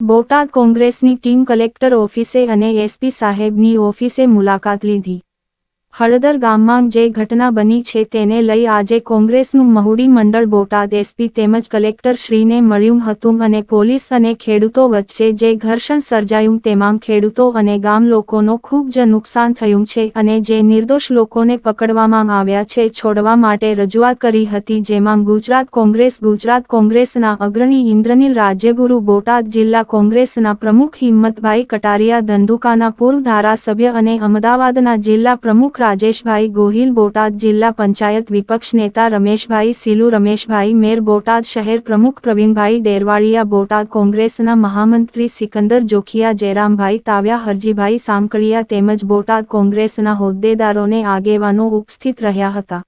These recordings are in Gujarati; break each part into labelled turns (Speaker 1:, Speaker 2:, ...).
Speaker 1: બોટાદ કોંગ્રેસની ટીમ કલેક્ટર ઓફિસે અને એસપી સાહેબની ઓફિસે મુલાકાત લીધી। હળદર ગામમાં જે ઘટના બની છે તેને લઈ આજે કોંગ્રેસનું મહુડી મંડળ બોટાદ એસપી તેમજ કલેક્ટર શ્રીને મળ્યું હતું અને પોલીસ અને ખેડૂતો વચ્ચે જે ઘર્ષણ સર્જાયું તેમાં ખેડૂતો અને ગામ લોકોનો ખૂબ જ નુકસાન થયું છે અને જે નિર્દોષ લોકોને પકડવામાં આવ્યા છે છોડવા માટે રજૂઆત કરી હતી, જેમાં ગુજરાત કોંગ્રેસના અગ્રણી ઇન્દ્રનીલ રાજ્યગુરુ, બોટાદ જિલ્લા કોંગ્રેસના પ્રમુખ હિંમતભાઈ કટારિયા, ધંધુકાના પૂર્વ ધારાસભ્ય અને અમદાવાદના જિલ્લા પ્રમુખ રાજેશભાઈ ગોહિલ, બોટાદ જિલ્લા પંચાયત વિપક્ષ નેતા રમેશભાઈ સિલુ, રમેશભાઈ મેર, બોટાદ શહેર પ્રમુખ પ્રવીણભાઈ ડેરવાડિયા, બોટાદ કોંગ્રેસના મહામંત્રી સિકંદર જોખિયા, જયરામભાઈ તાવ્યા, હરજીભાઈ સામકળિયા તેમજ બોટાદ કોંગ્રેસના હોદ્દેદારોને આગેવાનો ઉપસ્થિત રહ્યા હતા।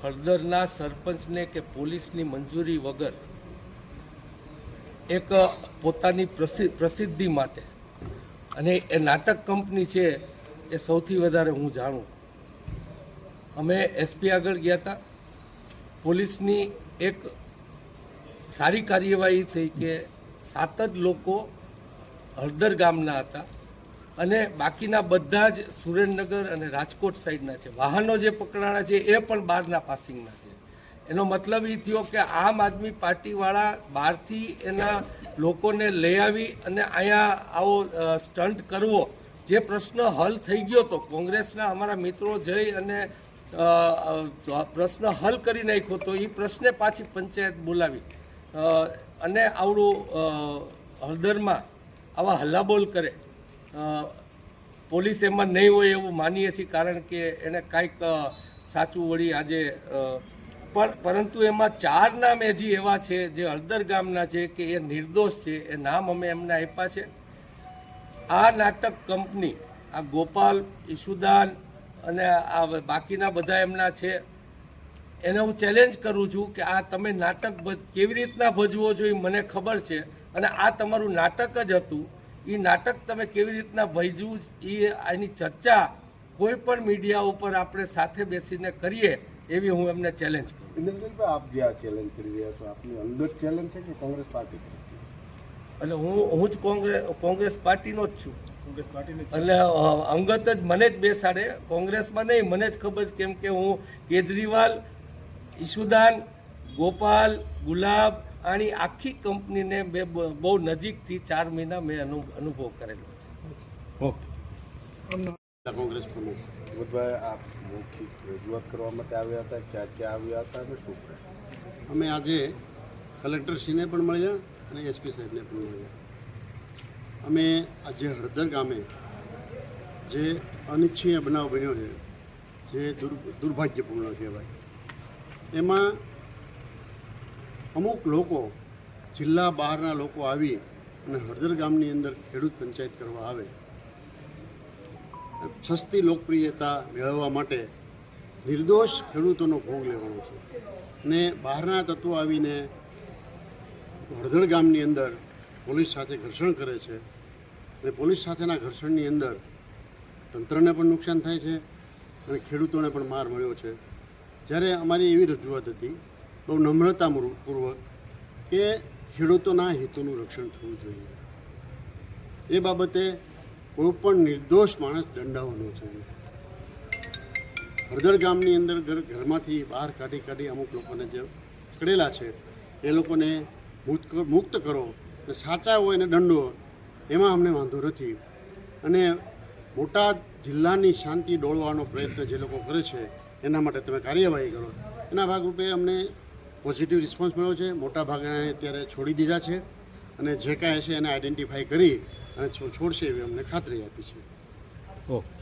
Speaker 2: હળદરના સરપંચને કે પોલીસની મંજૂરી વગર એક પોતાની પ્રસિદ્ધિ માટે, અને એ નાટક કંપની છે એ સૌથી વધારે હું જાણું। અમે એસપી આગળ ગયા હતા, પોલીસની એક સારી કાર્યવાહી થઈ કે 7 જ લોકો હળદર ગામના હતા અને બાકીના બધા જ સુરેન્દ્રનગર અને રાજકોટ સાઈડના છે। વાહનો જે પકડાણા છે એ પણ બહારના પાસિંગના છે। એનો મતલબ એ થયો કે આમ આદમી પાર્ટીવાળા બહારથી એના લોકોને લઈ આવી અને અહીંયા આવો સ્ટન્ટ કરવો, જે પ્રશ્ન હલ થઈ ગયો હતો, કોંગ્રેસના અમારા મિત્રો જઈ અને પ્રશ્ન હલ કરી નાખ્યો તો એ પ્રશ્ને પાછી પંચાયત બોલાવી અને આવડું હળદરમાં આવા હલ્લાબોલ કરે, પોલીસ એમાં નહીં હોય એવું માનીએ છીએ, કારણ કે એને કાંઈક સાચું વળી આજે પરંતુ એમાં 4 નામ હજી એવા છે જે હળદર ગામના છે કે એ નિર્દોષ છે, એ નામ અમે એમને આપ્યા છે। આ નાટક કંપની, આ ગોપાલ, ઈશુદાન અને આ બાકીના બધા એમના છે, એને હું ચેલેન્જ કરું છું કે આ તમે નાટક કેવી રીતના ભજવો જોઈએ મને ખબર છે, અને આ તમારું નાટક જ હતું। એ નાટક તમે કેવી રીતના ભજવું એની ચર્ચા કોઈ પણ મીડિયા ઉપર આપણે સાથે બેસીને કરીએ એવી હું એમને ચેલેન્જ કરું।
Speaker 3: ઇન્દ્રનીલભાઈ, આપ જે આ ચેલેન્જ કરી રહ્યા છો, આપની અંગત ચેલેન્જ છે કે કોંગ્રેસ પાર્ટી તરફથી?
Speaker 2: એટલે હું જ કોંગ્રેસ પાર્ટીનો જ છું,
Speaker 3: કોંગ્રેસ પાર્ટીને
Speaker 2: એટલે અંગત જ મને જ બેસાડે, કોંગ્રેસમાં નહીં, મને જ ખબર છે, કેમ કે હું કેજરીવાલ, ઈશુદાન, ગોપાલ, ગુલાબ આની આખી કંપનીને બહુ નજીકથી 4 મહિના મેં અનુભવ કરેલો છે।
Speaker 3: ઓકે, કોંગ્રેસ પ્રમુખ હિંમતભાઈ, આપ મૌખિક રજૂઆત કરવા માટે આવ્યા હતા, ક્યાં ક્યાં આવ્યા હતા અને શું પ્રશ્ન?
Speaker 4: અમે આજે કલેક્ટરશ્રીને પણ મળ્યા અને એસપી સાહેબને પણ મળ્યા। અમે આજે હળદર ગામે જે અનિચ્છનીય બનાવ બન્યો છે, જે દુર્ભાગ્યપૂર્ણ કહેવાય, એમાં અમુક લોકો, જિલ્લા બહારના લોકો આવી અને હળદર ગામની અંદર ખેડૂત પંચાયત કરવા આવે, સસ્તી લોકપ્રિયતા મેળવવા માટે નિર્દોષ ખેડૂતોનો ભોગ લેવાનો છે, અને બહારના તત્વો આવીને હળદર ગામની અંદર પોલીસ સાથે ઘર્ષણ કરે છે, અને પોલીસ સાથેના ઘર્ષણની અંદર તંત્રને પણ નુકસાન થાય છે અને ખેડૂતોને પણ માર મળ્યો છે। જ્યારે અમારી એવી રજૂઆત હતી બહુ નમ્રતાપૂર્વક કે ખેડૂતોના હિતોનું રક્ષણ થવું જોઈએ, એ બાબતે કોઈ પણ નિર્દોષ માણસ દંડાવવાનો છે। હળદર ગામની અંદર ઘરમાંથી બહાર કાઢી અમુક લોકોને જે પકડેલા છે એ લોકોને મુક્ત કરો, અને સાચા હોય ને દંડો, એમાં અમને વાંધો નથી। અને બોટાદ જિલ્લાની શાંતિ ડોળવાનો પ્રયત્ન જે લોકો કરે છે એના માટે તમે કાર્યવાહી કરો, એના ભાગરૂપે અમને પોઝિટિવ રિસ્પોન્સ મળ્યો છે। મોટા ભાગના અત્યારે છોડી દીધા છે અને જે કાંઈ છે એને આઈડેન્ટિફાઈ કરી અને છોડશે એવી અમને ખાતરી આપી છે।
Speaker 3: ઓકે।